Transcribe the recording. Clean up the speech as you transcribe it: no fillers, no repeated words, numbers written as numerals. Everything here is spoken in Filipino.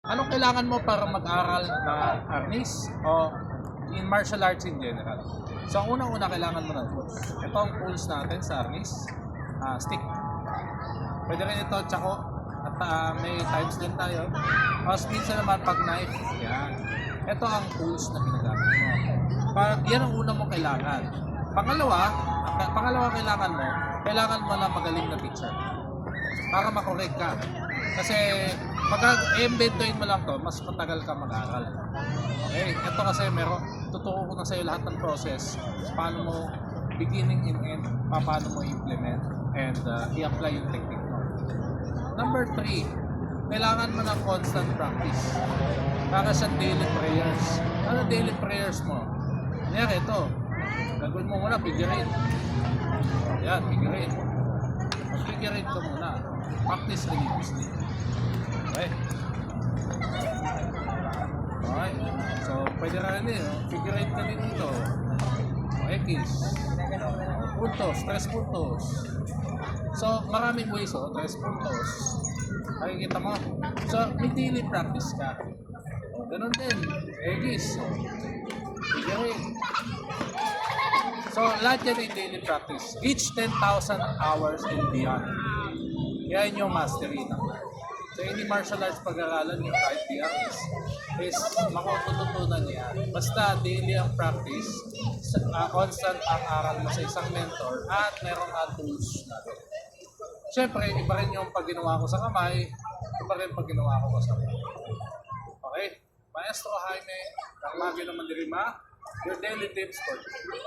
Anong kailangan mo para mag-aral na arnis o in martial arts in general? So, ang unang-una kailangan mo ng tools. Ito ang tools natin sa arnis. Stick. Pwede rin ito, tsako. At may times din tayo. Tapos minsan naman pag knife. Yan. Ito ang tools na ginagamit mo. Yan ang una mong kailangan. Pangalawa kailangan mo na magaling na teacher. Para makorek ka. Kasi pag i-inventoyin mo lang to, mas matagal ka mag-aral. Okay, ito kasi tuturo ko na sa'yo lahat ng process. Paano mo beginning and end, paano mo implement and i-apply yung technique mo. Number 3, kailangan mo ng constant practice. Para sa daily prayers. Ano daily prayers mo? Kanyari ito, gagawin mo muna, figure-eight. Yan, figure-eight. Figure-eight ko muna. Practice religiously. Okay. Okay. So, pwede rin figure-eight ka din dito. X. Puntos, 3 puntos. So, maraming ways, 3 puntos. Nakikita mo? So, may daily practice ka. Ganun din. X. Figure-eight. So, lahat yan ay daily practice. Each 10,000 hours and beyond. Yan yung mastery naman. So, any martial arts pag-aralan yung kahit di artist is makutututunan niya. Basta daily ang practice, constant ang aral mo sa isang mentor at meron ka tools natin. Siyempre, iba rin yung pag ginawa ko sa kamay, iba rin pag ginawa ko sa kamay. Okay? Maestro Jaime, Carmagio na Mandirima, your daily tips for today.